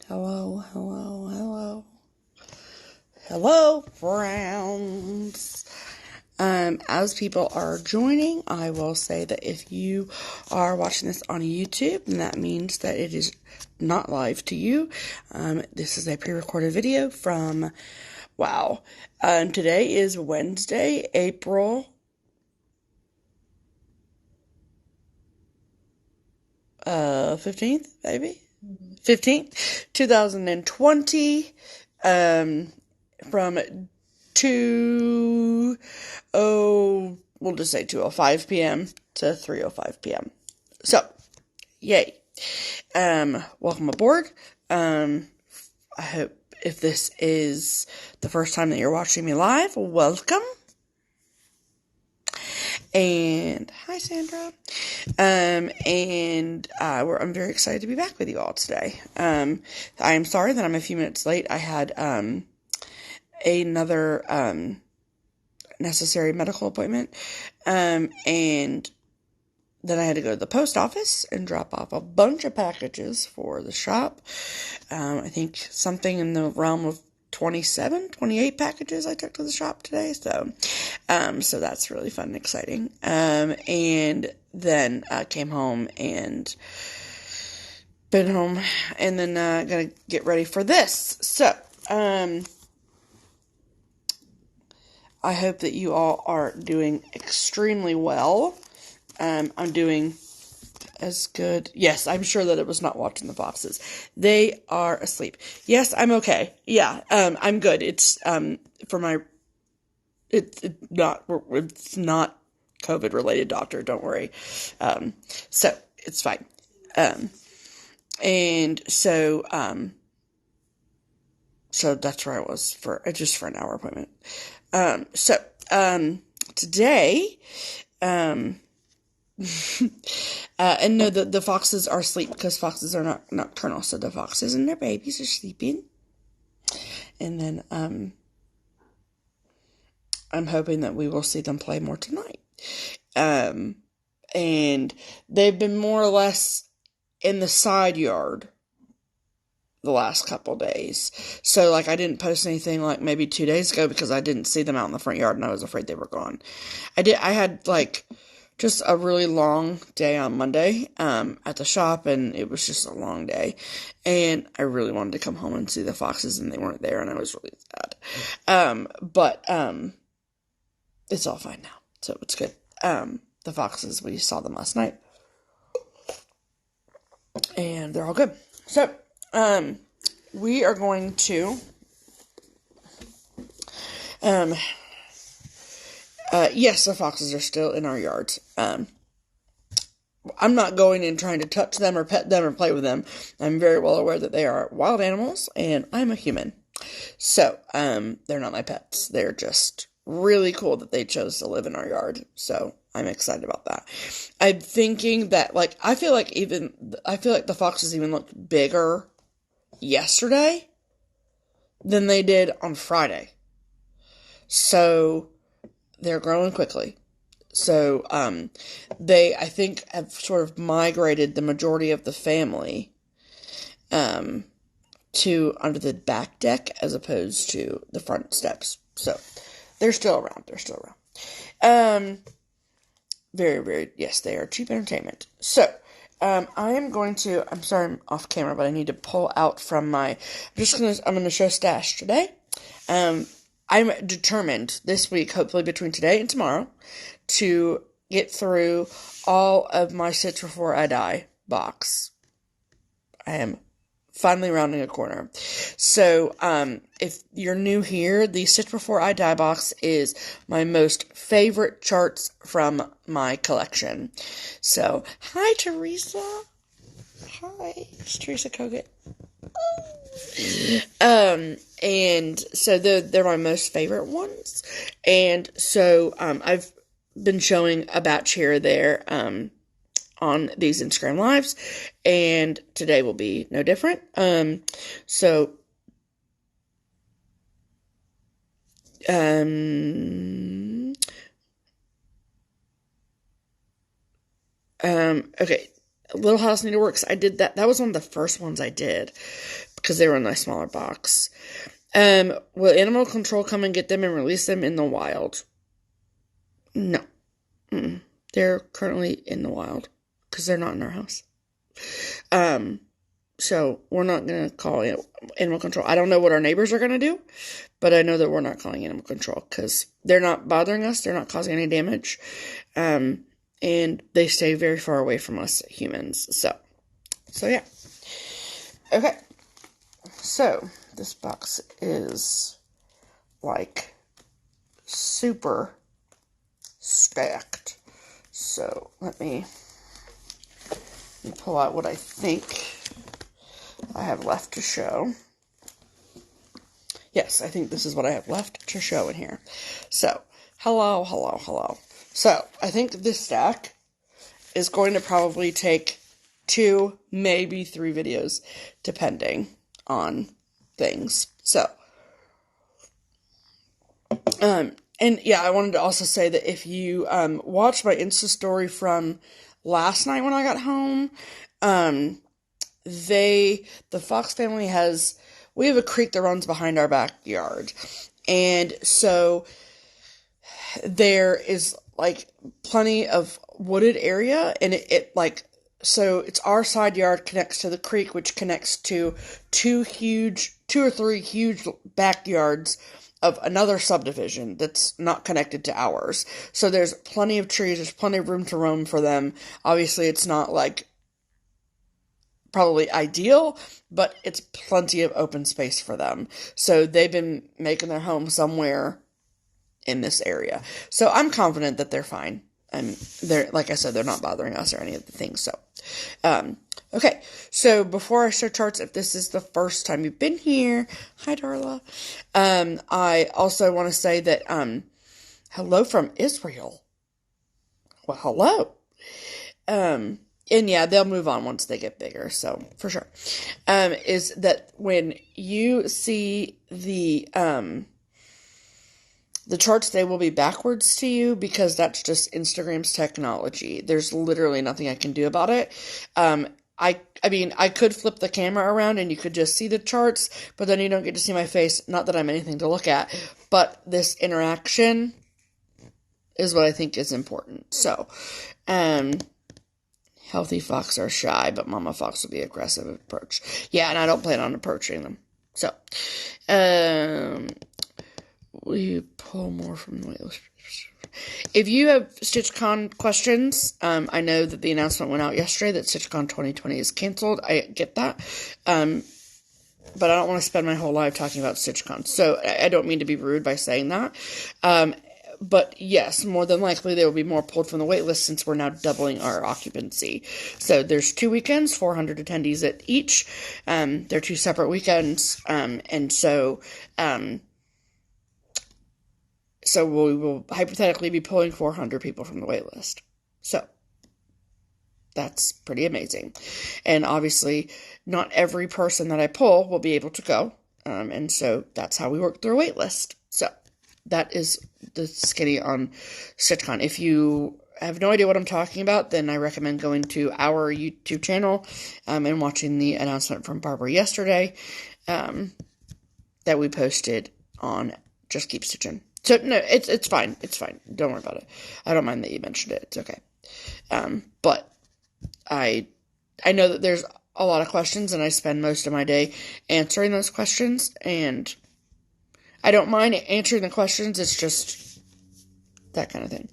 Hello, hello, hello. Hello, friends. As people are joining, I will say that if you are watching this on YouTube, then that means that it is not live to you. This is a pre-recorded video from, today is Wednesday, April 15th, maybe? 15th, 2020, from 2:05 p.m. to 3:05 p.m. So, yay. Welcome aboard. I hope if this is the first time that you're watching me live, welcome. And hi, Sandra. I'm very excited to be back with you all today. I am sorry that I'm a few minutes late. I had another necessary medical appointment, and then I had to go to the post office and drop off a bunch of packages for the shop. I think something in the realm of 28 packages I took to the shop today. So that's really fun and exciting. And then I came home and been home and then, gonna get ready for this. So, I hope that you all are doing extremely well. I'm doing as good. Yes, I'm sure that it was not watching the foxes. They are asleep. Yes, I'm okay. Yeah, I'm good. It's it's not COVID related, doctor. Don't worry. So it's fine. So that's where I was for an hour appointment. Today, and no, the foxes are asleep because foxes are not nocturnal. So the foxes and their babies are sleeping. And then, I'm hoping that we will see them play more tonight. And they've been more or less in the side yard the last couple days. So, I didn't post anything, maybe 2 days ago because I didn't see them out in the front yard and I was afraid they were gone. I had, just a really long day on Monday, at the shop, and it was just a long day. And I really wanted to come home and see the foxes, and they weren't there, and I was really sad. But it's all fine now, so it's good. The foxes, we saw them last night, and they're all good. So, we are going to, yes, the foxes are still in our yards. I'm not going and trying to touch them or pet them or play with them. I'm very well aware that they are wild animals, and I'm a human. So, they're not my pets. They're just really cool that they chose to live in our yard. So, I'm excited about that. I'm thinking that, I feel like the foxes even looked bigger yesterday than they did on Friday. So, they're growing quickly. So, they, I think, have sort of migrated the majority of the family, to under the back deck as opposed to the front steps. So, they're still around. Very, very, yes, they are cheap entertainment. So, I'm sorry I'm off camera, but I need to pull out from I'm gonna show stash today. I'm determined this week, hopefully between today and tomorrow, to get through all of my Sits Before I Die box. I am finally rounding a corner. So, if you're new here, the Sits Before I Die box is my most favorite charts from my collection. So, hi, Teresa. Hi, it's Teresa Kogut. And so they're my most favorite ones. And so, I've been showing a batch here or there, on these Instagram lives, and today will be no different. Okay, Little House Needleworks, I did that. That was one of the first ones I did. because they were in a smaller box. Will animal control come and get them and release them in the wild? No. They're currently in the wild because they're not in our house. So we're not going to call animal control. I don't know what our neighbors are going to do, but I know that we're not calling animal control because they're not bothering us. They're not causing any damage. And they stay very far away from us humans. So yeah. Okay. So this box is like super stacked. So let me pull out what I think I have left to show. Yes, I think this is what I have left to show in here. So, hello. So, I think this stack is going to probably take 2, maybe 3 videos, depending on things. So, and yeah, I wanted to also say that if you watched my Insta story from last night when I got home, the Fox family we have a creek that runs behind our backyard. And so there is like plenty of wooded area, and so it's our side yard connects to the creek, which connects to 2 or 3 huge backyards of another subdivision that's not connected to ours. So there's plenty of trees, there's plenty of room to roam for them. Obviously, it's not like probably ideal, but it's plenty of open space for them. So they've been making their home somewhere in this area. So I'm confident that they're fine. And they're, like I said, they're not bothering us or any of the things. So, okay. So before I show charts, if this is the first time you've been here, hi Darla. I also want to say that, hello from Israel. Well, hello. And yeah, they'll move on once they get bigger, so, for sure. Is that when you see the charts, they will be backwards to you, because that's just Instagram's technology. There's literally nothing I can do about it. I mean, I could flip the camera around and you could just see the charts, but then you don't get to see my face. Not that I'm anything to look at, but this interaction is what I think is important. So, healthy fox are shy, but mama fox will be aggressive at approach. Yeah, and I don't plan on approaching them. So, we pull more from the waitlist. If you have StitchCon questions, I know that the announcement went out yesterday that StitchCon 2020 is canceled. I get that. But I don't want to spend my whole life talking about StitchCon. So I don't mean to be rude by saying that. But yes, more than likely there will be more pulled from the waitlist since we're now doubling our occupancy. So there's 2 weekends, 400 attendees at each. They're 2 separate weekends. And so we will hypothetically be pulling 400 people from the waitlist. So that's pretty amazing. And obviously not every person that I pull will be able to go. And so that's how we work through a waitlist. So that is the skinny on StitchCon. If you have no idea what I'm talking about, then I recommend going to our YouTube channel and watching the announcement from Barbara yesterday that we posted on Just Keep Stitching. So, no, it's fine. It's fine. Don't worry about it. I don't mind that you mentioned it. It's okay. But I know that there's a lot of questions, and I spend most of my day answering those questions, and I don't mind answering the questions. It's just that kind of thing.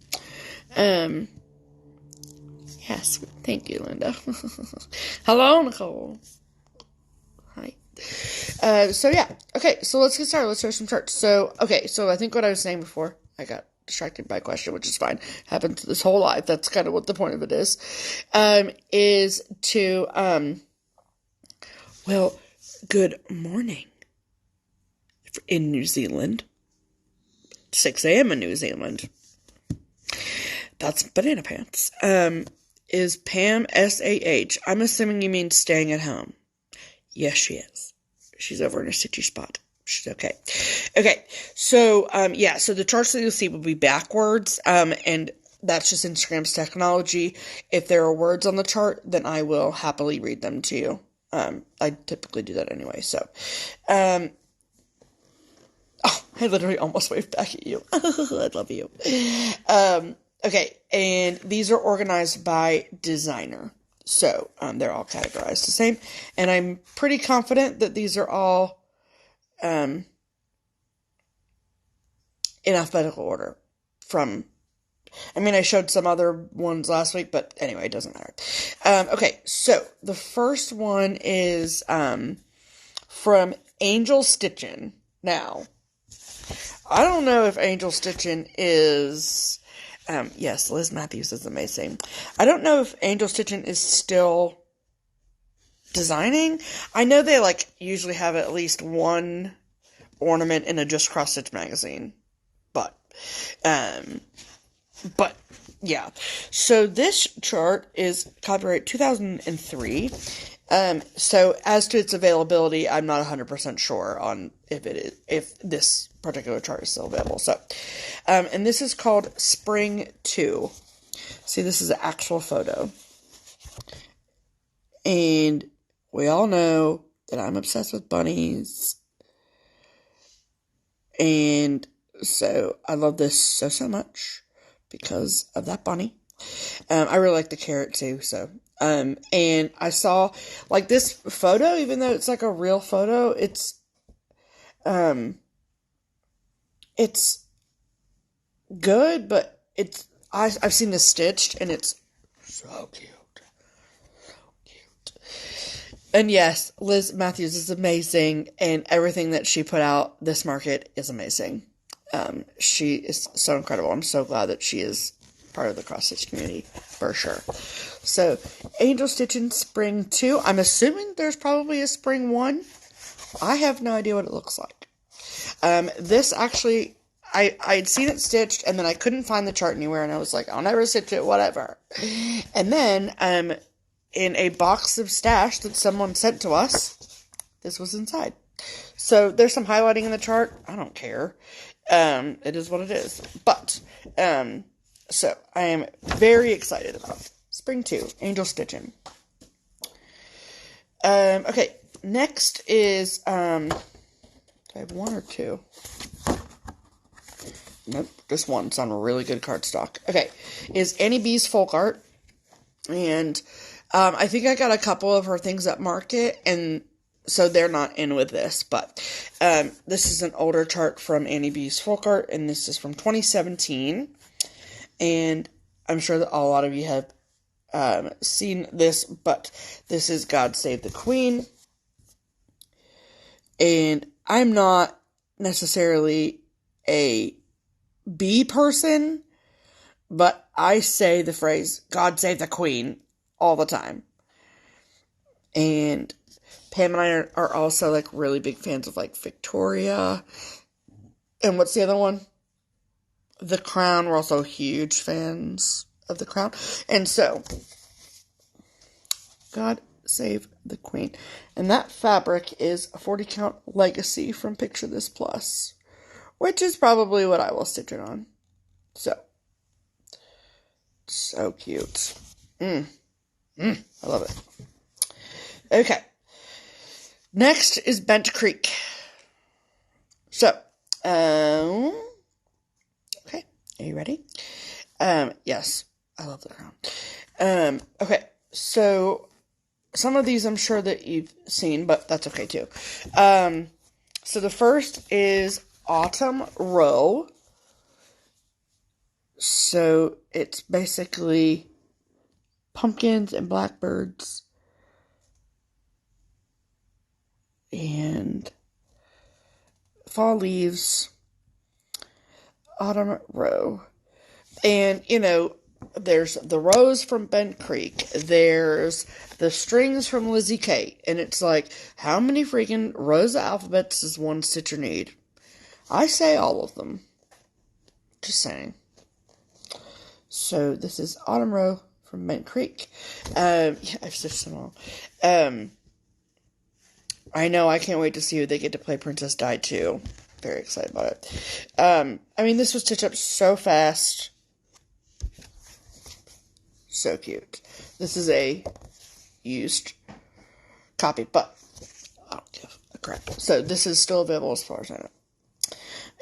Yes. Thank you, Linda. Hello, Nicole. Hi. So yeah. Okay, so let's get started. Let's show some charts. So I think what I was saying before, I got distracted by a question, which is fine. Happens this whole life. That's kind of what the point of it is to, well, good morning in New Zealand. 6 a.m. in New Zealand. That's banana pants. Is Pam S-A-H. I'm assuming you mean staying at home. Yes, she is. She's over in a stitchy spot. She's okay. Okay, so, so the charts that you'll see will be backwards, and that's just Instagram's technology. If there are words on the chart, then I will happily read them to you I typically do that anyway, so. Oh, I literally almost waved back at you. I love you. Okay, and these are organized by designer. So, they're all categorized the same. And I'm pretty confident that these are all, in alphabetical order I showed some other ones last week, but anyway, it doesn't matter. Okay, so the first one is, from Angel Stitchin'. Now, I don't know if Angel Stitchin' is, yes, Liz Matthews is amazing. I don't know if Angel Stitchin' is still designing. I know they, usually have at least one ornament in a Just Cross Stitch magazine. But, yeah. So this chart is copyright 2003. So as to its availability, I'm not 100% sure on if this particular chart is still available. So, and this is called Spring 2. See, this is an actual photo. And we all know that I'm obsessed with bunnies. And so I love this so much because of that bunny. I really like the carrot too, so. And I saw, this photo, even though it's a real photo, it's good, but I've seen this stitched, and it's so cute. And yes, Liz Matthews is amazing, and everything that she put out this market is amazing. She is so incredible. I'm so glad that she is part of the cross-stitch community, for sure. So, Angel Stitchin' Spring 2. I'm assuming there's probably a Spring 1. I have no idea what it looks like. This actually, I'd seen it stitched, and then I couldn't find the chart anywhere, and I was like, I'll never stitch it, whatever. And then, in a box of stash that someone sent to us, this was inside. So, there's some highlighting in the chart. I don't care. It is what it is. But, so, I am very excited about Spring 2, Angel Stitchin'. Okay, next is, do I have one or two? Nope, just one. It's on a really good cardstock. Okay, is Annie B's Folk Art. And, I think I got a couple of her things at market, and so they're not in with this, but, this is an older chart from Annie B's Folk Art, and this is from 2017, and I'm sure that a lot of you have, seen this, but this is God Save the Queen, and I'm not necessarily a bee person, but I say the phrase, God Save the Queen, all the time. And Pam and I are also, really big fans of, Victoria. And what's the other one? The Crown. We're also huge fans of The Crown. And so, God Save the Queen. And that fabric is a 40 count Legacy from Picture This Plus, which is probably what I will stitch it on. So cute. I love it. Okay. Next is Bent Creek. So, okay. Are you ready? Yes. I love The Crown. Okay. So, some of these I'm sure that you've seen, but that's okay too. So the first is Autumn Row. So it's basically pumpkins and blackbirds and fall leaves, Autumn Row. And, there's the rose from Bent Creek. There's the strings from Lizzie Kate. And it's how many freaking rows of alphabets does one stitcher need? I say all of them. Just saying. So, this is Autumn Row from Bent Creek. Yeah, I've stitched them all. I know, I can't wait to see who they get to play Princess Di too. Very excited about it. This was stitched up so fast. So cute. This is a used copy, but I don't give a crap. So this is still available as far as I know.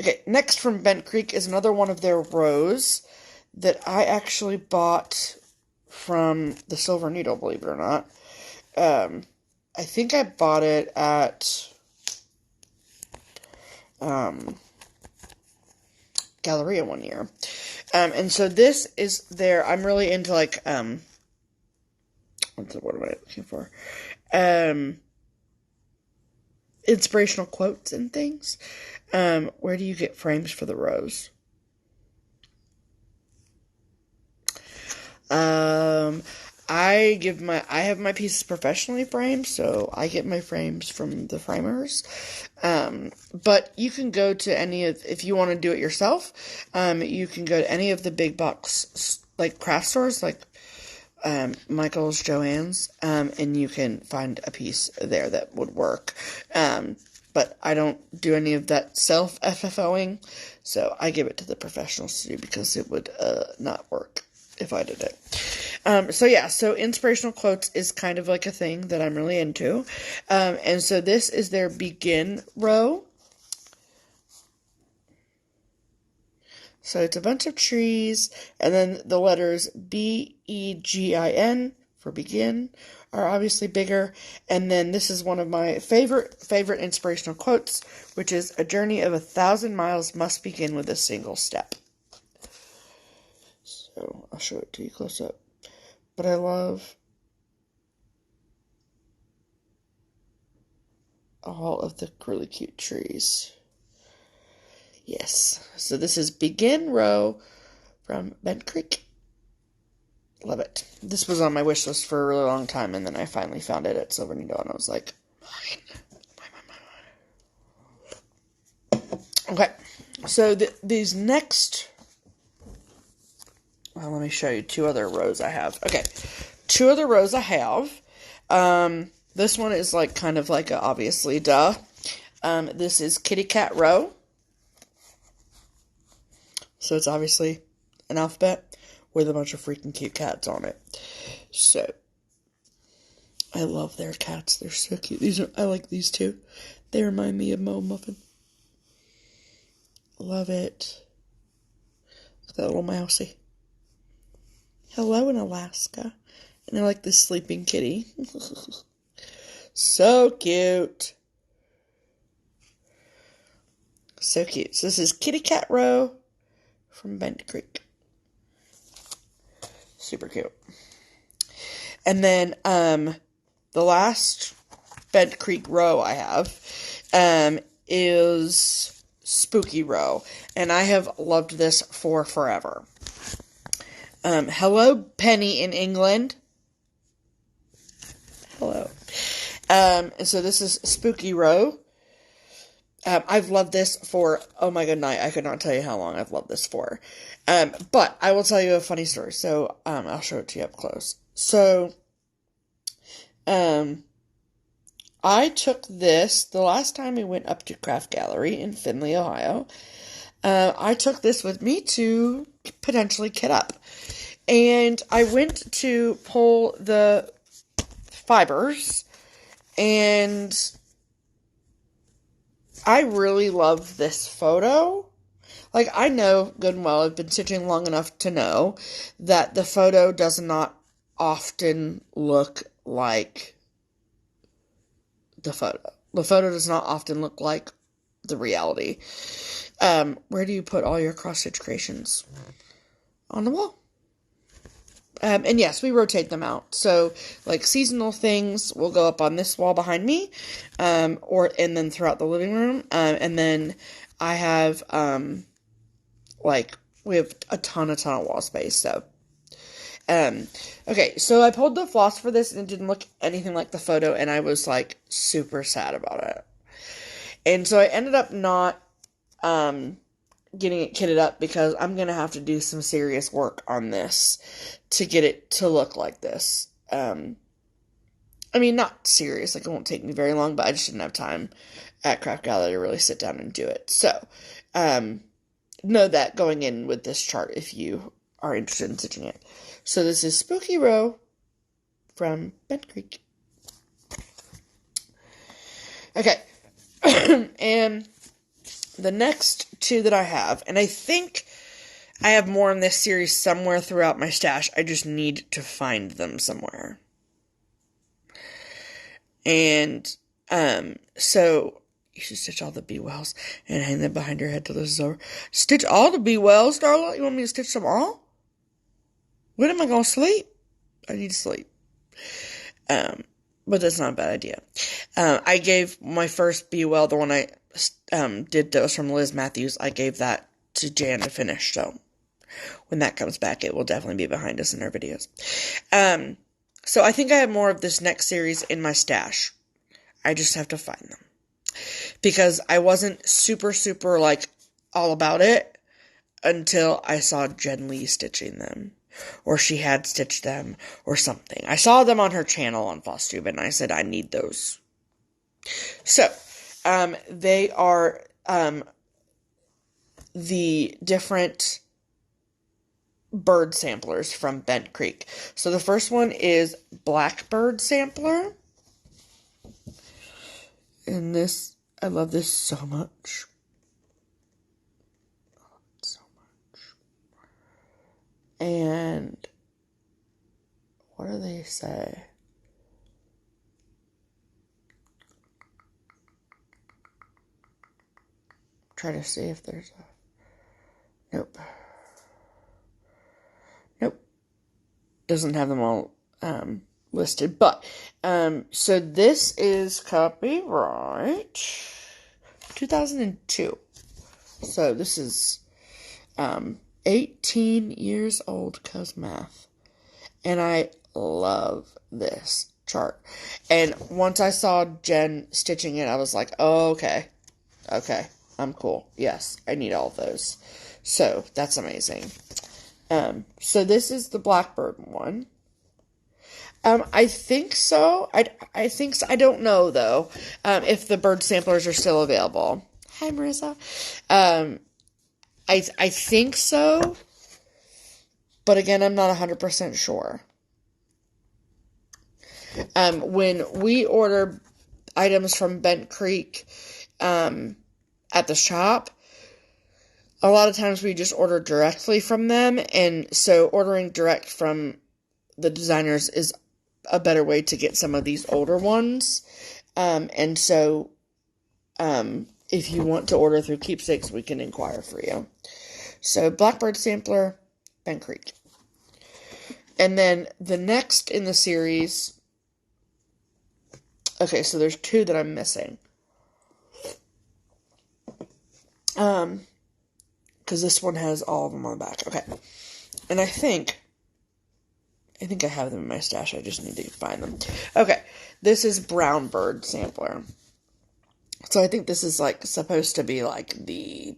Okay, next from Bent Creek is another one of their rows that I actually bought from the Silver Needle, believe it or not. I think I bought it at Galleria one year. And so this is their, I'm really into like, what am I looking for? Inspirational quotes and things. Where do you get frames for the rose? I have my pieces professionally framed, so I get my frames from the framers. But you can go to if you want to do it yourself, you can go to any of the big box, like, craft stores, like, Michael's, Joann's, and you can find a piece there that would work. But I don't do any of that self-FFOing, so I give it to the professionals to do because it would, not work if I did it. So inspirational quotes is kind of like a thing that I'm really into. And so this is their begin row. So it's a bunch of trees, and then the letters BEGIN for begin are obviously bigger. And then this is one of my favorite inspirational quotes, which is, "A journey of 1,000 miles must begin with a single step." So I'll show it to you close up. But I love all of the really cute trees. Yes. So this is Begin Row from Bent Creek. Love it. This was on my wish list for a really long time, and then I finally found it at Silver Needle, and I was like, mine. Okay. So these next... Well, let me show you two other rows I have. Okay. Two other rows I have. This one is like kind of like a obviously duh. This is Kitty Cat Row. So it's obviously an alphabet with a bunch of freaking cute cats on it. So I love their cats. They're so cute. I like these two. They remind me of Mo Muffin. Love it. Look at that little mousey. Hello in Alaska. And they're like this sleeping kitty. So cute. So cute. So this is Kitty Cat Row from Bent Creek. Super cute. And then the last Bent Creek row I have is Spooky Row. And I have loved this for forever. Hello, Penny in England. Hello. And so this is Spooky Row. I've loved this for, oh my good night, I could not tell you how long I've loved this for. But I will tell you a funny story, so I'll show it to you up close. So, I took this, the last time we went up to Craft Gallery in Findlay, Ohio, I took this with me to potentially kit up. And I went to pull the fibers, and I really love this photo. Like, I know good and well, I've been stitching long enough to know that the photo does not often look like the photo. The photo does not often look like the reality. Where do you put all your cross-stitch creations? On the wall. And yes, we rotate them out. So, like, seasonal things will go up on this wall behind me, and then throughout the living room. And then I have, we have a ton of wall space, so. Okay, so I pulled the floss for this, and it didn't look anything like the photo, and I was, like, super sad about it. And so I ended up not, getting it kitted up because I'm going to have to do some serious work on this to get it to look like this. I mean, not serious, like it won't take me very long, but I just didn't have time at Craft Gallery to really sit down and do it. So, know that going in with this chart if you are interested in stitching it. So this is Spooky Row from Bent Creek. Okay. And the next two that I have, and I think I have more in this series somewhere throughout my stash. I just need to find them somewhere. And, so you should stitch all the Be Wells and hang them behind your head till this is over. Stitch all the Be Wells, Darla? You want me to stitch them all? When am I going to sleep? I need to sleep. But that's not a bad idea. I gave my first Be Well, the one I did those from Liz Matthews, I gave that to Jan to finish, so when that comes back, it will definitely be behind us in our videos. So I think I have more of this next series in my stash. I just have to find them. Because I wasn't super, like, all about it until I saw Jen Lee stitching them. Or she had stitched them, or something. I saw them on her channel on FossTube, and I said, I need those. So, they are, the different bird samplers from Bent Creek. So the first one is Blackbird Sampler. And this, I love this so much. So much. And what do they say? Try to see if there's a... Nope. Doesn't have them all listed, but so this is copyright 2002. So this is 18 years old, cause math. And I love this chart. And once I saw Jen stitching it, I was like, oh, okay, I'm cool. Yes, I need all of those. So that's amazing. So this is the Blackbird one. I think so. I think so. I don't know, though, if the bird samplers are still available. Hi, Marissa. I think so. But again, I'm not 100% sure. When we order items from Bent Creek, at the shop, a lot of times we just order directly from them, and so ordering direct from the designers is a better way to get some of these older ones. And so, if you want to order through Keepsakes, we can inquire for you. So, Blackbird Sampler, Bent Creek. And then the next in the series, okay, so there's two that I'm missing. Because this one has all of them on the back. Okay. And I think I have them in my stash. I just need to find them. Okay. This is Brown Bird Sampler. So I think this is, like, supposed to be, like, the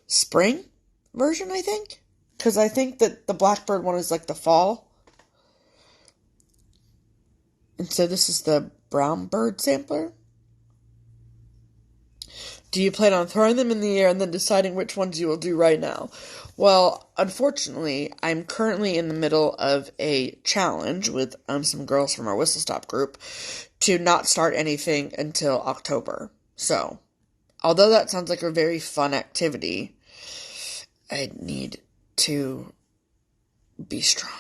spring version, I think. Because I think that the Blackbird one is, like, the fall. And so this is the Brown Bird Sampler. Do you plan on throwing them in the air and then deciding which ones you will do right now? Well, unfortunately, I'm currently in the middle of a challenge with some girls from our Whistle Stop group to not start anything until October. So, although that sounds like a very fun activity, I need to be strong.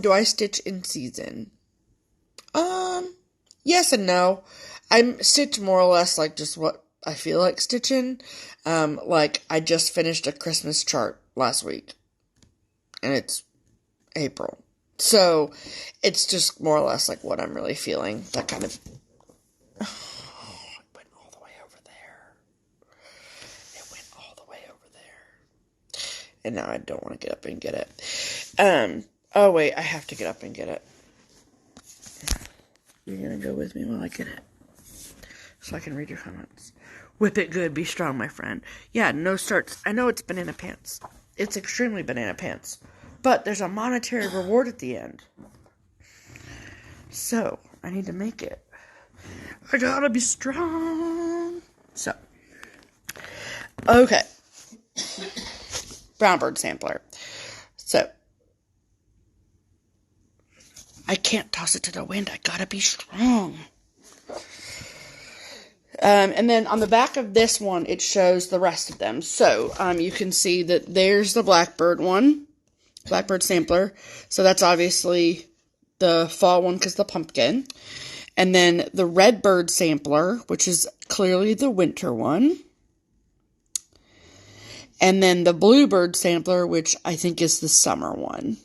Do I stitch in season? Yes and no. I stitch more or less like just what I feel like stitching. Like I just finished a Christmas chart last week. And it's April. So it's just more or less like what I'm really feeling. That kind of... Oh, it went all the way over there. And now I don't want to get up and get it. Oh wait, I have to get up and get it. You're gonna go with me while I get it, so I can read your comments. Whip it good, be strong, my friend. Yeah, no starts. I know it's banana pants. It's extremely banana pants. But there's a monetary reward at the end. So, I need to make it. I gotta be strong. So, okay. Brown Bird Sampler. So, I can't toss it to the wind. I gotta be strong. And then on the back of this one, it shows the rest of them. So, you can see that there's the blackbird one. Blackbird sampler. So that's obviously the fall one because the pumpkin. And then the redbird sampler, which is clearly the winter one. And then the bluebird sampler, which I think is the summer one.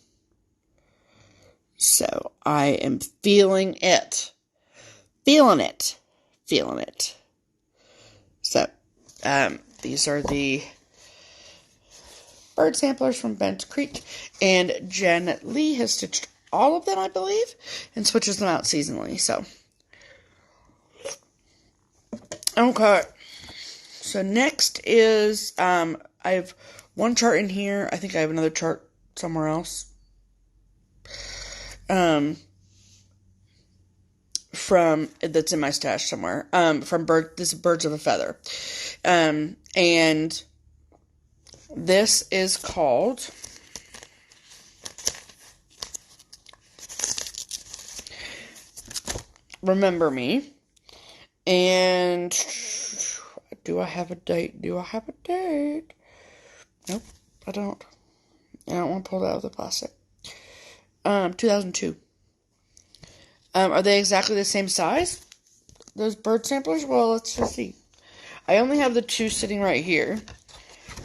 So I am feeling it. Feeling it. Feeling it. So, these are the bird samplers from Bent Creek. And Jen Lee has stitched all of them, I believe, and switches them out seasonally. So, okay. So next is, I have one chart in here. I think I have another chart somewhere else. From, that's in my stash somewhere. From this is Birds of a Feather. And this is called Remember Me. And do I have a date? Do I have a date? Nope, I don't. I don't want to pull it out of the plastic. 2002. Are they exactly the same size? Those bird samplers? Well, let's just see. I only have the two sitting right here.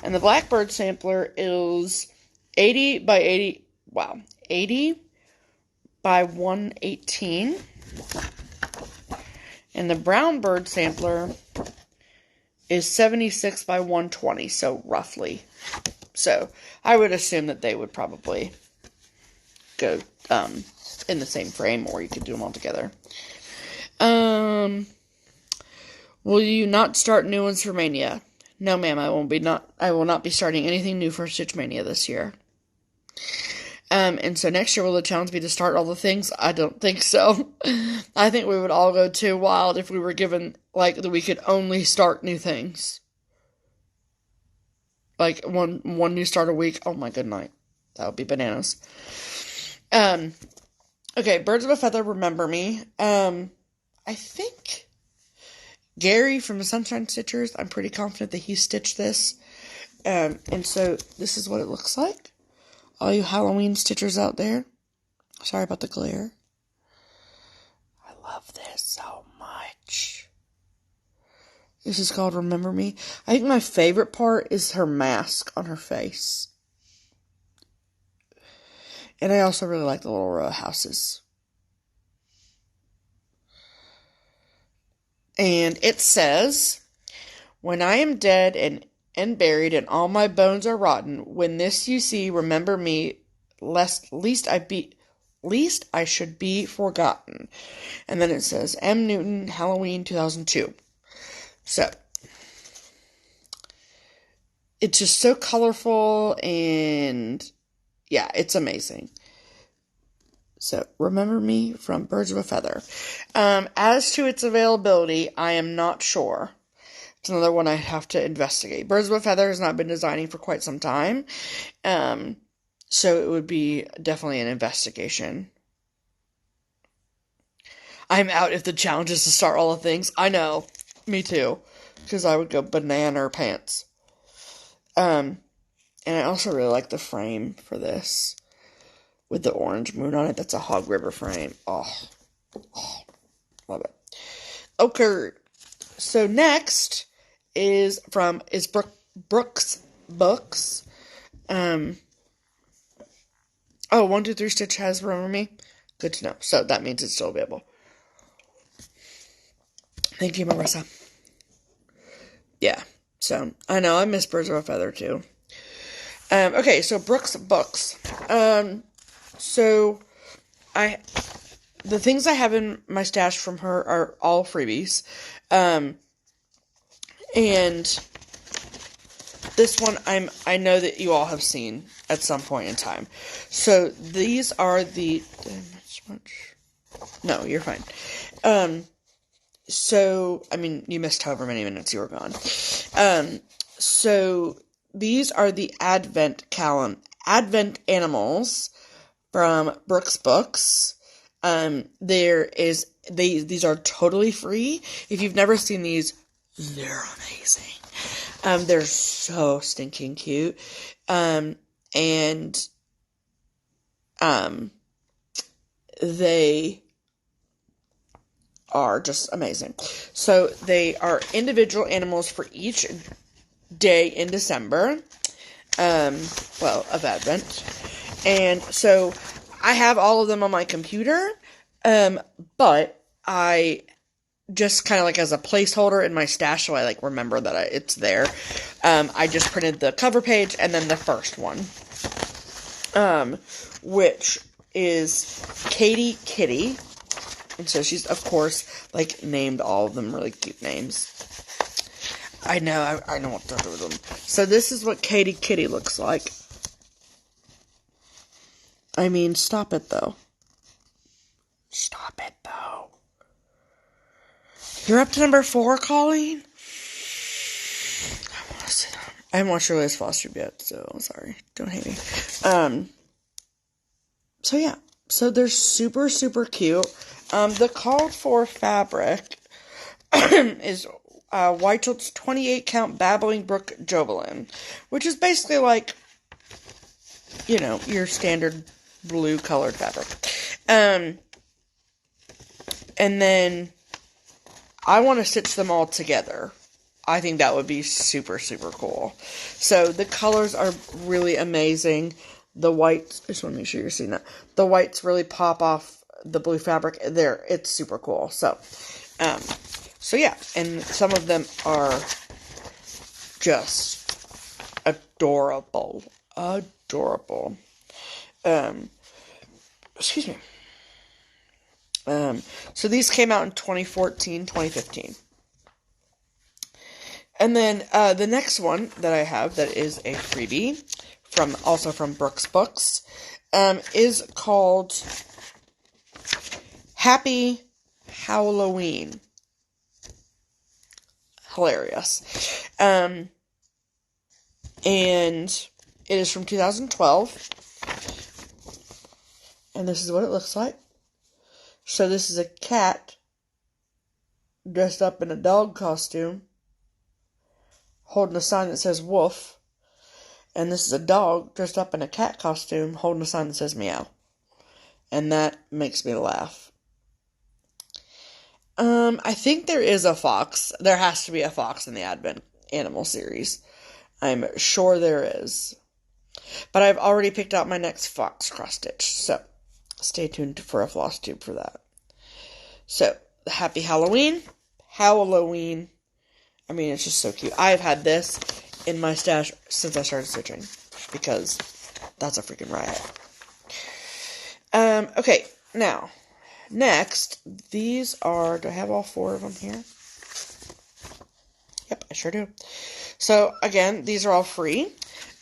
And the blackbird sampler is 80 by 80. Wow. 80 by 118. And the brown bird sampler is 76 by 120. So roughly. So I would assume that they would probably go in the same frame, or you could do them all together. Will you not start new ones for Mania? No, ma'am, I will not be starting anything new for Stitch Mania this year. And so next year, will the challenge be to start all the things? I don't think so. I think we would all go too wild if we were given, like, that we could only start new things. Like, one new start a week. Oh my good night. That would be bananas. Okay, Birds of a Feather, Remember Me. I think Gary from the Sunshine Stitchers, I'm pretty confident that he stitched this. And so this is what it looks like. All you Halloween stitchers out there. Sorry about the glare. I love this so much. This is called Remember Me. I think my favorite part is her mask on her face. And I also really like the little row of houses. And it says, when I am dead and buried and all my bones are rotten, when this you see, remember me, least I should be forgotten. And then it says, M. Newton, Halloween 2002. So, it's just so colorful and yeah, it's amazing. So, Remember Me from Birds of a Feather. As to its availability, I am not sure. It's another one I have to investigate. Birds of a Feather has not been designing for quite some time. So it would be definitely an investigation. I'm out if the challenge is to start all the things. I know. Me too. Because I would go banana pants. And I also really like the frame for this. With the orange moon on it. That's a Hog River frame. Oh, love it. Okay. So next is Brooks Books. 123 Stitch has Remember Me. Good to know. So that means it's still available. Thank you, Marissa. Yeah. So I know I miss Birds of a Feather too. Okay. So Brooks Books. So the things I have in my stash from her are all freebies. And this one I know that you all have seen at some point in time. So these are the no, you're fine. So I mean you missed however many minutes you were gone. So these are the Advent animals from Brooks Books. These are totally free. If you've never seen these, they're amazing. They're so stinking cute. And they are just amazing. So they are individual animals for each day in December, of Advent. And so I have all of them on my computer, but I just kind of like as a placeholder in my stash, so I like remember that it's there. I just printed the cover page and then the first one, which is Katie Kitty. And so she's, of course, like, named all of them really cute names. I know what to do with them. So this is what Katie Kitty looks like. I mean, stop it, though. Stop it, though. You're up to number 4, Colleen? I want to sit down. I haven't watched Your Latest Foster yet, so I'm sorry. Don't hate me. So yeah. So they're super, super cute. The called for fabric is Whitehill's 28 count Babbling Brook Jobelin, which is basically like, your standard blue colored fabric. And then I want to stitch them all together. I think that would be super, super cool. So the colors are really amazing. The whites, I just want to make sure you're seeing that. The whites really pop off the blue fabric there. It's super cool. So yeah, and some of them are just adorable. Excuse me. So these came out in 2014, 2015. And then the next one that I have that is a freebie also from Brooks Books is called Happy Halloween. Hilarious. And it is from 2012. And this is what it looks like. So this is a cat dressed up in a dog costume, holding a sign that says woof. And this is a dog dressed up in a cat costume, holding a sign that says meow. And that makes me laugh. I think there is a fox. There has to be a fox in the Advent Animal series. I'm sure there is. But I've already picked out my next fox cross stitch. So, stay tuned for a floss tube for that. So, Happy Halloween. Halloween. I mean, it's just so cute. I've had this in my stash since I started stitching. Because that's a freaking riot. Okay, now. Next, these are, do I have all 4 of them here? Yep, I sure do. So, again, these are all free.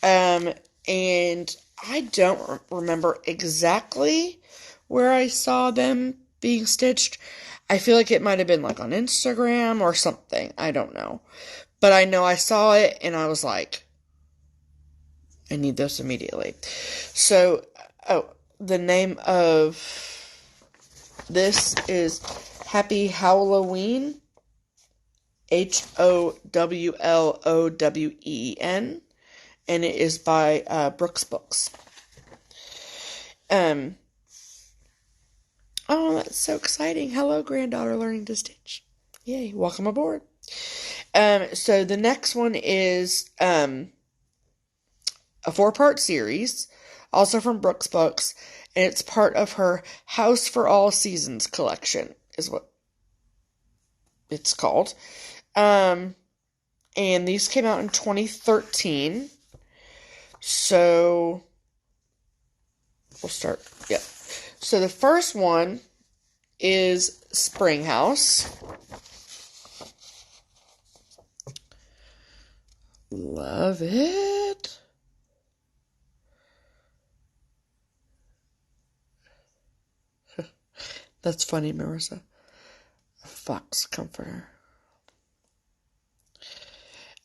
And I don't remember exactly where I saw them being stitched. I feel like it might have been like on Instagram or something. I don't know. But I know I saw it and I was like, I need this immediately. So, the name of this is Happy Halloween, Howlowen, and it is by Brooks Books. Oh, that's so exciting. Hello, granddaughter learning to stitch. Yay, welcome aboard. So the next one is a 4-part series, also from Brooks Books, and it's part of her House for All Seasons collection, is what it's called. And these came out in 2013. So, we'll start. Yep. So, the first one is Spring House. Love it. That's funny, Marissa. A fox comforter.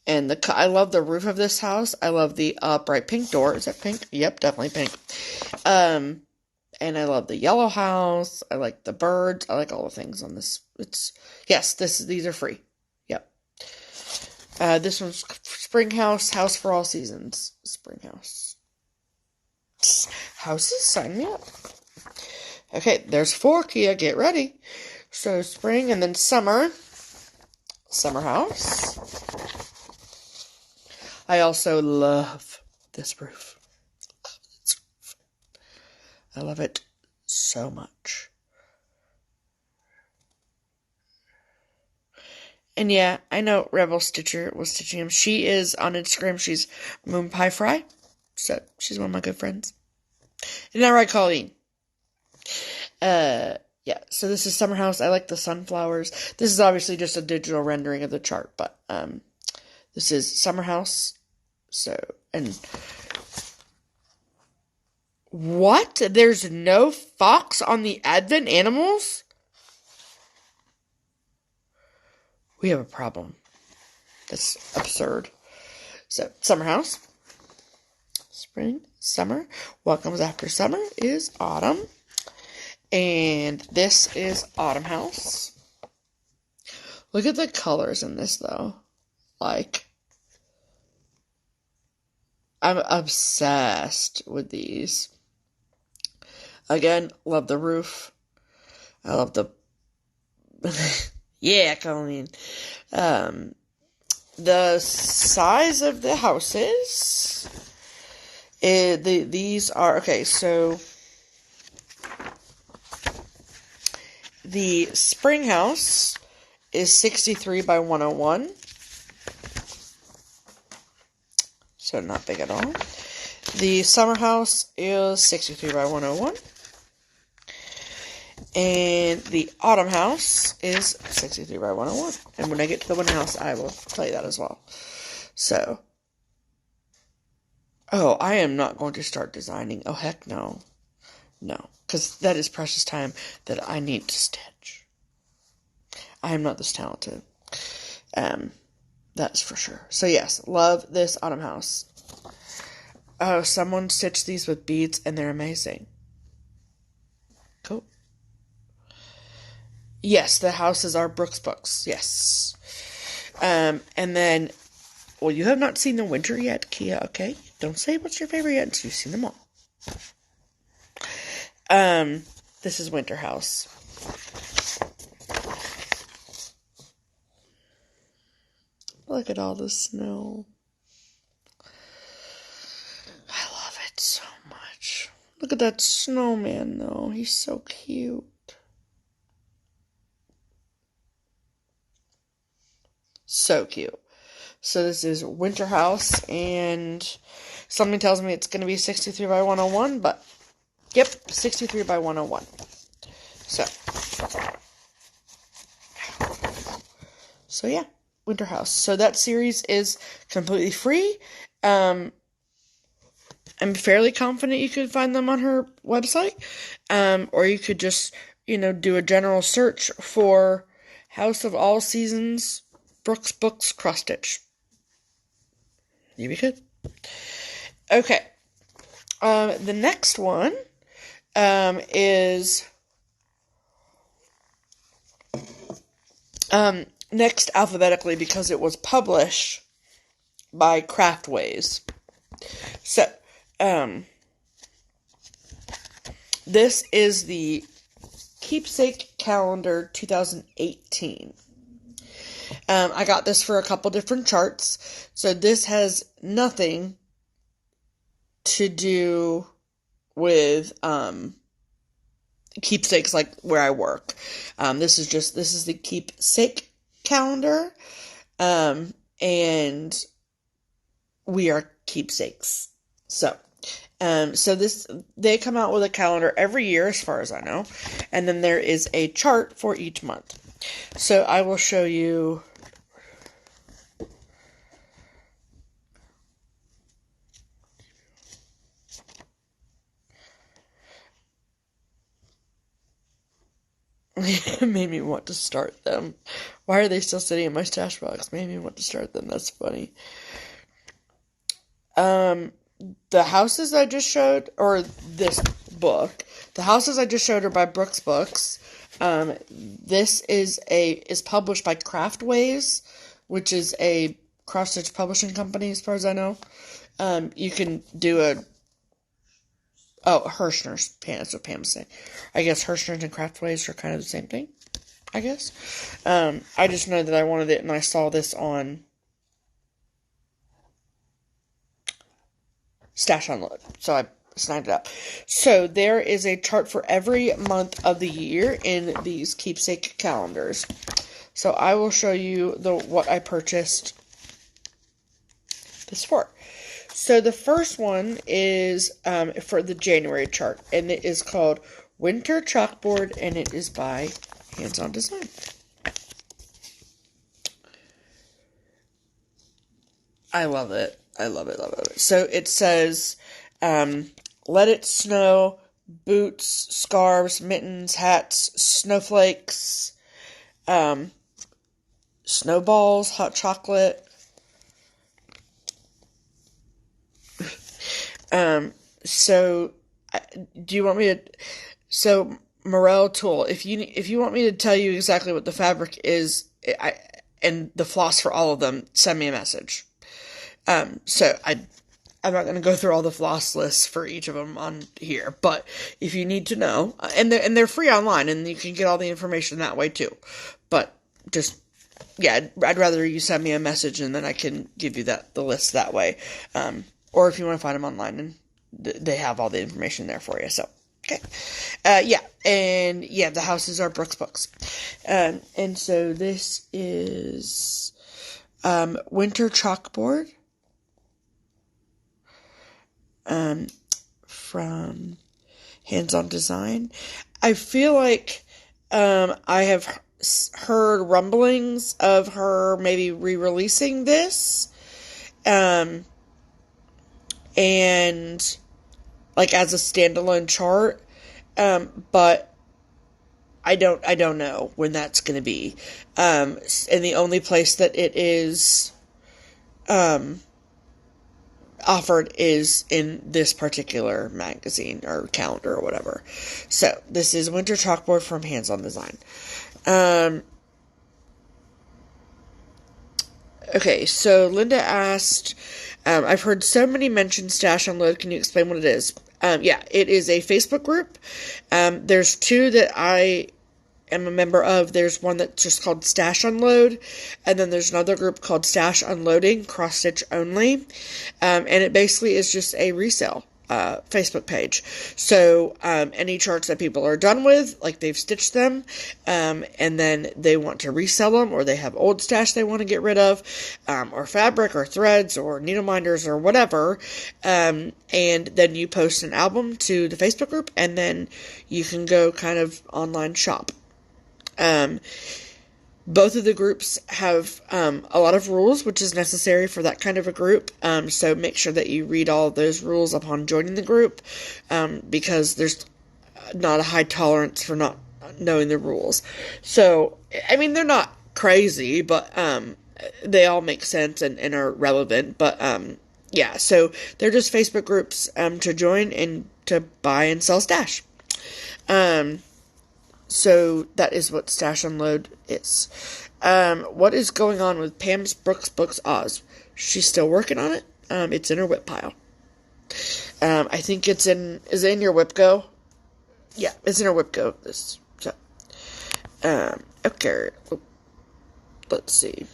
And I love the roof of this house. I love the bright pink door. Is that pink? Yep, definitely pink. And I love the yellow house. I like the birds. I like all the things on this. These are free. Yep. This one's spring house for all seasons. Spring house. Houses, sign me up. Okay, there's 4, Kia, get ready. So spring and then summer. Summer house. I also love this roof. I love it so much. And yeah, I know Rebel Stitcher was stitching him. She is on Instagram. She's Moon Pie Fry. So she's one of my good friends. Isn't that right, Colleen? Yeah, so this is Summer House. I like the sunflowers. This is obviously just a digital rendering of the chart, but this is Summer House. So, and what? There's no fox on the Advent Animals? We have a problem. That's absurd. So, Summer House. Spring, summer. What comes after summer is autumn. And this is Autumn House. Look at the colors in this, though. Like, I'm obsessed with these. Again, love the roof. I love the... yeah, Colleen. The size of the houses... these are... Okay, so... The spring house is 63 by 101. So not big at all. The summer house is 63 by 101. And the autumn house is 63 by 101. And when I get to the winter house, I will play that as well. So. Oh, I am not going to start designing. Oh, heck no. No. Because that is precious time that I need to stitch. I am not this talented. That's for sure. So yes, love this autumn house. Oh, someone stitched these with beads and they're amazing. Cool. Yes, the houses are Brooks Books. Yes. And then, well, you have not seen the winter yet, Kia, okay? Don't say what's your favorite yet until you've seen them all. This is Winter House. Look at all the snow. I love it so much. Look at that snowman, though. He's so cute. So cute. So this is Winter House, and something tells me it's going to be 63 by 101, but yep, 63 by 101. So yeah, Winter House. So that series is completely free. I'm fairly confident you could find them on her website, or you could just, do a general search for House of All Seasons Brooks Books Cross Stitch. You'd be good. Okay. The next one is next alphabetically because it was published by Craftways. So, this is the Keepsake Calendar 2018. I got this for a couple different charts. So this has nothing to do with keepsakes like where I work. This is the Keepsake Calendar. And we are keepsakes. So they come out with a calendar every year as far as I know. And then there is a chart for each month. So I will show you. It made me want to start them. Why are they still sitting in my stash box? Made me want to start them. That's funny. The houses I just showed, or this book. The houses I just showed are by Brooks Books. This is published by Craftways, which is a cross-stitch publishing company, as far as I know. You can do Hirschner's. That's what Pam was saying. I guess Hirschner's and Craftways are kind of the same thing, I guess. I just know that I wanted it, and I saw this on Stash Unload, so I snagged it up. So there is a chart for every month of the year in these keepsake calendars. So I will show you what I purchased this for. So the first one is for the January chart, and it is called Winter Chalkboard, and it is by Hands On Design. I love it. I love it, love it, love it. So it says, let it snow, boots, scarves, mittens, hats, snowflakes, snowballs, hot chocolate. So do you want me to, so Morel Tool, if you want me to tell you exactly what the fabric is, and the floss for all of them, send me a message. So I'm not going to go through all the floss lists for each of them on here, but if you need to know, and they're free online, and you can get all the information that way too. But just, yeah, I'd rather you send me a message, and then I can give you the list that way. Or if you want to find them online, and they have all the information there for you. So, okay. The houses are Brooks Books. And so this is, Winter Chalkboard. From Hands On Design. I feel like, I have heard rumblings of her maybe re-releasing this. And like as a standalone chart, but I don't know when that's going to be. And the only place that it is offered is in this particular magazine or calendar or whatever. So this is Winter Chalkboard from Hands On Design. Okay, so Linda asked, I've heard so many mention Stash Unload. Can you explain what it is? It is a Facebook group. There's two that I am a member of. There's one that's just called Stash Unload, and then there's another group called Stash Unloading, cross stitch only. And it basically is just a resale Facebook page. So any charts that people are done with, like they've stitched them, and then they want to resell them, or they have old stash they want to get rid of, or fabric or threads or needle minders or whatever, and then you post an album to the Facebook group, and then you can go kind of online shop. Both of the groups have a lot of rules, which is necessary for that kind of a group. So make sure that you read all of those rules upon joining the group, because there's not a high tolerance for not knowing the rules. So, I mean, they're not crazy, but they all make sense and are relevant. But so they're just Facebook groups to join and to buy and sell stash. So that is what Stash Unload is. What is going on with Pam's Brooks Books Oz? She's still working on it. It's in her whip pile. I think is it in your whip go? Yeah, it's in her whip go. Okay. Let's see.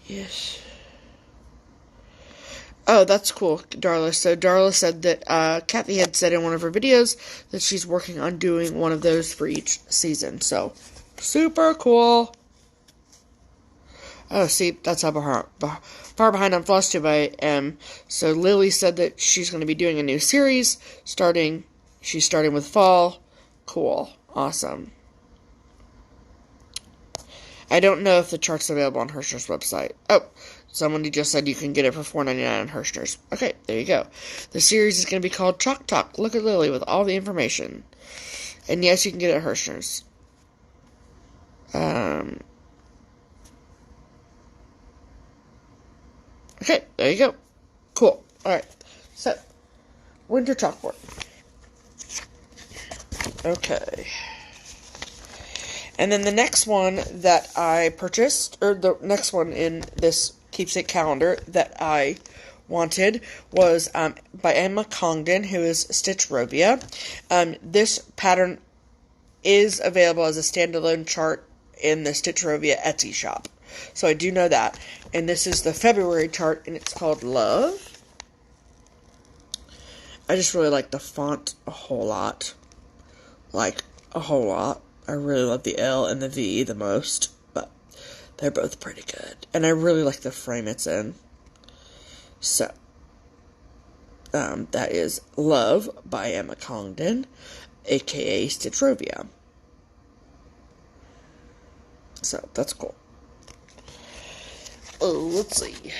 Yes. Oh, that's cool, Darla. So Darla said that Kathy had said in one of her videos that she's working on doing one of those for each season. So, super cool. Oh, see, that's how far behind on Floss Tube I am. So Lily said that she's going to be doing a new series. She's starting with fall. Cool. Awesome. I don't know if the chart's available on Hirschner's website. Oh, somebody just said you can get it for $4.99 on Hirschner's. Okay, there you go. The series is going to be called Chalk Talk. Look at Lily with all the information. And yes, you can get it at Hirschner's. Okay, there you go. Cool. Alright, so, winter chalkboard. Okay. And then the next one that I purchased, or the next one in this keepsake calendar that I wanted was by Emma Congdon, who is Stitch Rovia. This pattern is available as a standalone chart in the Stitch Rovia Etsy shop. So I do know that. And this is the February chart, and it's called Love. I just really like the font a whole lot. Like, a whole lot. I really love the L and the V the most, but they're both pretty good. And I really like the frame it's in. So, that is Love by Emma Congdon, aka Stitch Rovia. So, that's cool. Oh, let's see.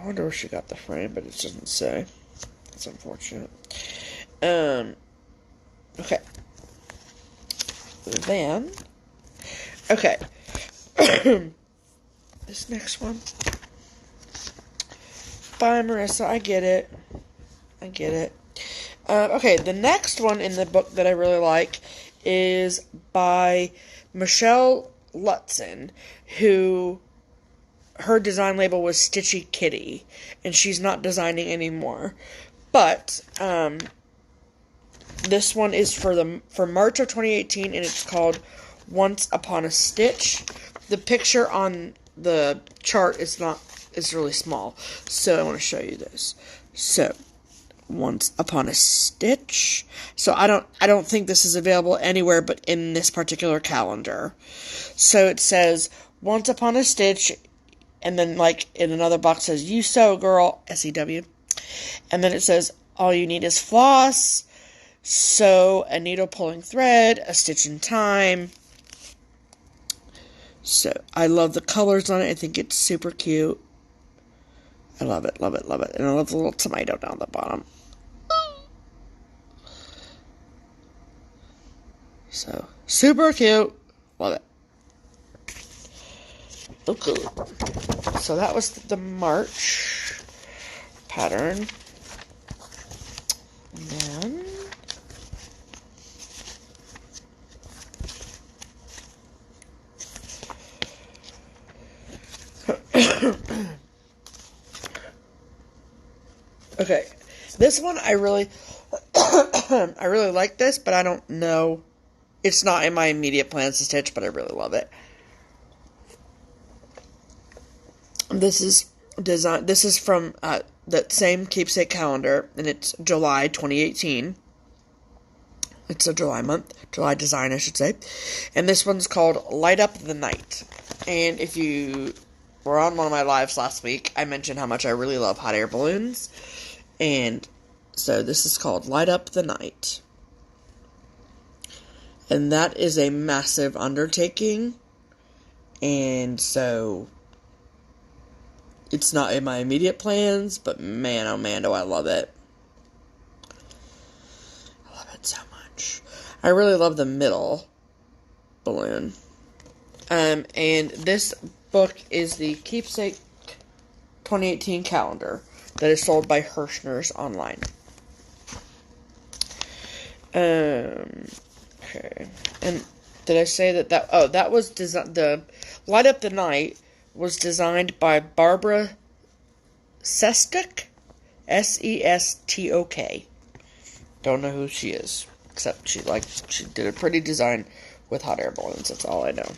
I wonder where she got the frame, but it doesn't say. It's unfortunate. Okay. Then, okay. This next one. Bye, Marissa. I get it. Okay, the next one in the book that I really like is by Michelle Lutzen, who her design label was Stitchy Kitty, and she's not designing anymore. But this one is for March of 2018, and it's called Once Upon a Stitch. The picture on the chart is really small, so I want to show you this. So, Once Upon a Stitch. So I don't think this is available anywhere but in this particular calendar. So it says Once Upon a Stitch, and then like in another box says You Sew Girl, SEW. And then it says all you need is floss, sew, a needle pulling thread, a stitch in time. So I love the colors on it. I think it's super cute. I love it. And I love the little tomato down the bottom. So, super cute. Love it. Okay. So that was the March pattern. And then okay. This one I really I really like this, but I don't know. It's not in my immediate plans to stitch, but I really love it. This is from that same keepsake calendar, and it's July 2018. It's a July month, July design, I should say. And this one's called Light Up the Night. And if you were on one of my lives last week, I mentioned how much I really love hot air balloons. And so this is called Light Up the Night. And that is a massive undertaking. And so it's not in my immediate plans, but man, oh man, do I love it. I love it so much. I really love the middle balloon. And this book is the Keepsake 2018 calendar that is sold by Hirschner's online. Okay. And did I say that was the Light Up the Night was designed by Barbara Sestok, Sestok. Don't know who she is, except she did a pretty design with hot air balloons. That's all I know.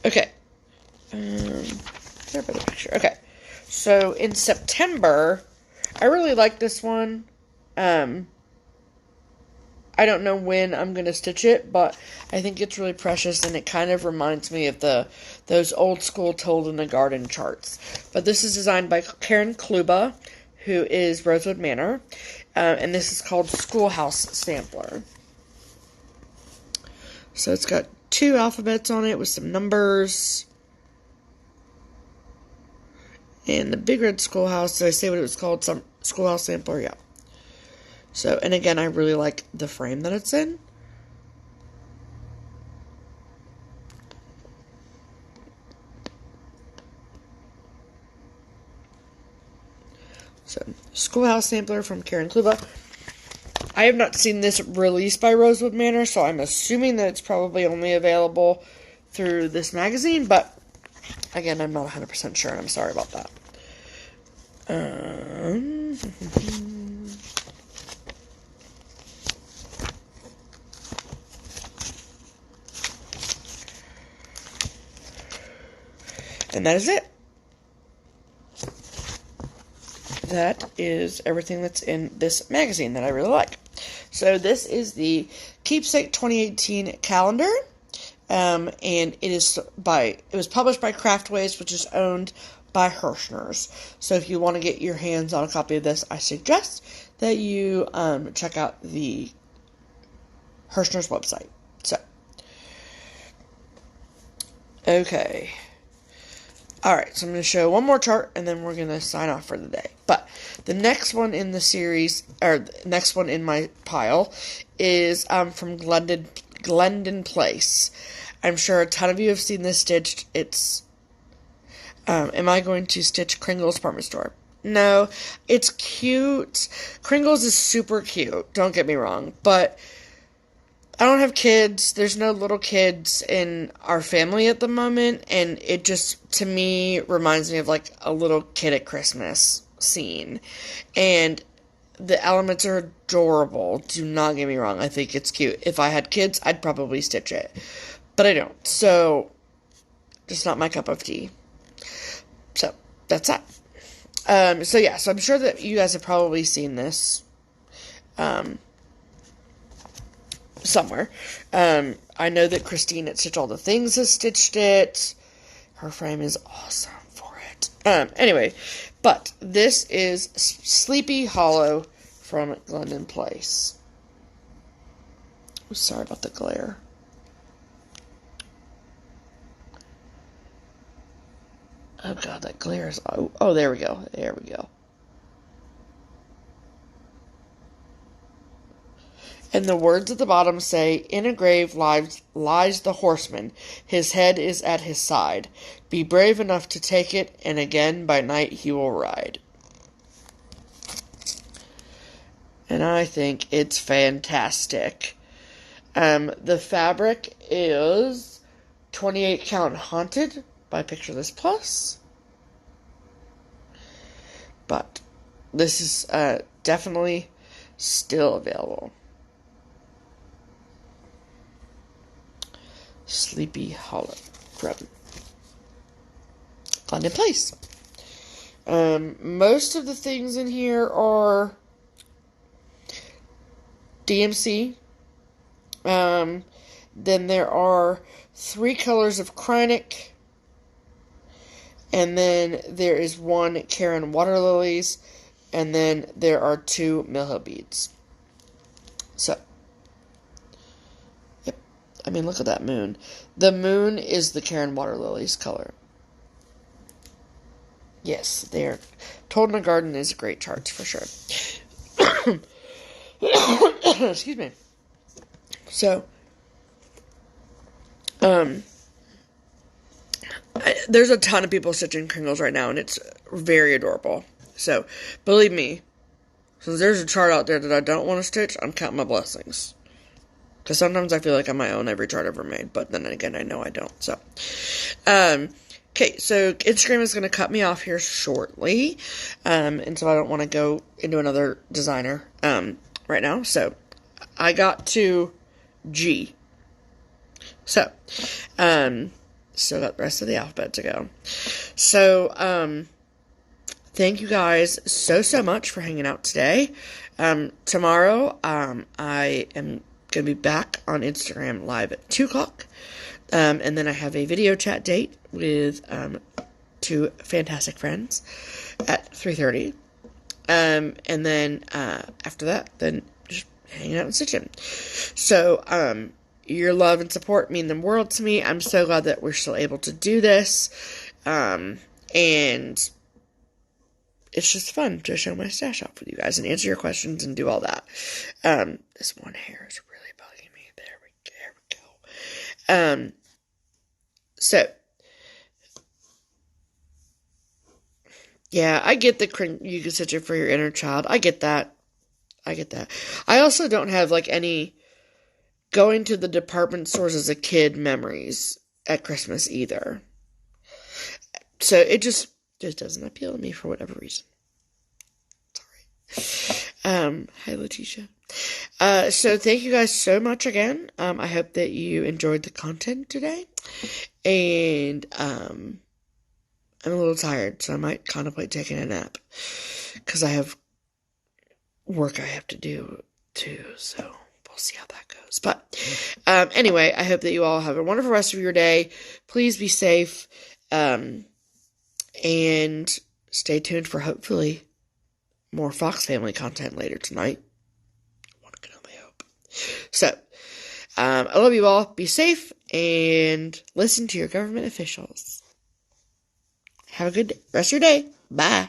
Okay. Is there a better picture? Okay. So in September, I really like this one. I don't know when I'm going to stitch it, but I think it's really precious, and it kind of reminds me of those old school Told in the Garden charts. But this is designed by Karen Kluba, who is Rosewood Manor, and this is called Schoolhouse Sampler. So it's got 2 alphabets on it with some numbers. And the big red schoolhouse, did I say what it was called? Some Schoolhouse Sampler, yeah. So, and again, I really like the frame that it's in. So, Schoolhouse Sampler from Karen Kluba. I have not seen this released by Rosewood Manor, so I'm assuming that it's probably only available through this magazine, but again, I'm not 100% sure, and I'm sorry about that. And that is it. That is everything that's in this magazine that I really like. So this is the Keepsake 2018 calendar, and it was published by Craftways, which is owned by Hirschner's. So if you want to get your hands on a copy of this, I suggest that you check out the Hirschner's website. So, okay. Alright, so I'm going to show one more chart, and then we're going to sign off for the day. But the next one in the series, or the next one in my pile, is from Glendon Place. I'm sure a ton of you have seen this stitched. It's, am I going to stitch Kringle's Department Store? No, it's cute. Kringle's is super cute, don't get me wrong, but I don't have kids. There's no little kids in our family at the moment, and it just, to me, reminds me of like a little kid at Christmas scene. And the elements are adorable. Do not get me wrong. I think it's cute. If I had kids, I'd probably stitch it. But I don't. So, just not my cup of tea. So, that's that. So I'm sure that you guys have probably seen this. Somewhere. I know that Christine at Stitch All the Things has stitched it. Her frame is awesome for it. Anyway, but this is Sleepy Hollow from Glendon Place. Oh, sorry about the glare. Oh god, that glare is... Oh, there we go. There we go. And the words at the bottom say, "In a grave lies the horseman. His head is at his side. Be brave enough to take it, and again by night he will ride." And I think it's fantastic. The fabric is 28 Count Haunted by Picture This Plus. But this is definitely still available. Sleepy Hollow from Glendon Place. Most of the things in here are DMC. Then there are 3 colors of Kreinik. And then there is 1 Karen Water Lilies. And then there are 2 Mill Hill beads. So, yep. I mean, look at that moon. The moon is the Karen Water Lilies color. Yes, they're... Told in a Garden is a great chart, for sure. Excuse me. So, there's a ton of people stitching Kringles right now, and it's very adorable. So, believe me, since there's a chart out there that I don't want to stitch, I'm counting my blessings. Because sometimes I feel like I might own every chart ever made, but then again, I know I don't. So, okay, so Instagram is going to cut me off here shortly, and so I don't want to go into another designer right now. So, I got to G. So, still got the rest of the alphabet to go. So, thank you guys so much for hanging out today. Tomorrow, I am going to be back on Instagram live at 2 o'clock. And then I have a video chat date with 2 fantastic friends at 3:30. And then after that, then just hanging out and stitching. So, your love and support mean the world to me. I'm so glad that we're still able to do this. And it's just fun to show my stash off with you guys and answer your questions and do all that. This one hair is really bugging me. There we go. So, Yeah, I get the you can search it for your inner child. I get that. I get that. I also don't have like any going to the department stores as a kid memories at Christmas either. So it just doesn't appeal to me for whatever reason. Hi Letitia. So thank you guys so much again. I hope that you enjoyed the content today. And I'm a little tired, so I might contemplate taking a nap. Because I have work I have to do too, so we'll see how that goes. But anyway, I hope that you all have a wonderful rest of your day. Please be safe. And stay tuned for hopefully more Fox Family content later tonight. One can only hope. So, I love you all. Be safe and listen to your government officials. Have a good rest of your day. Bye.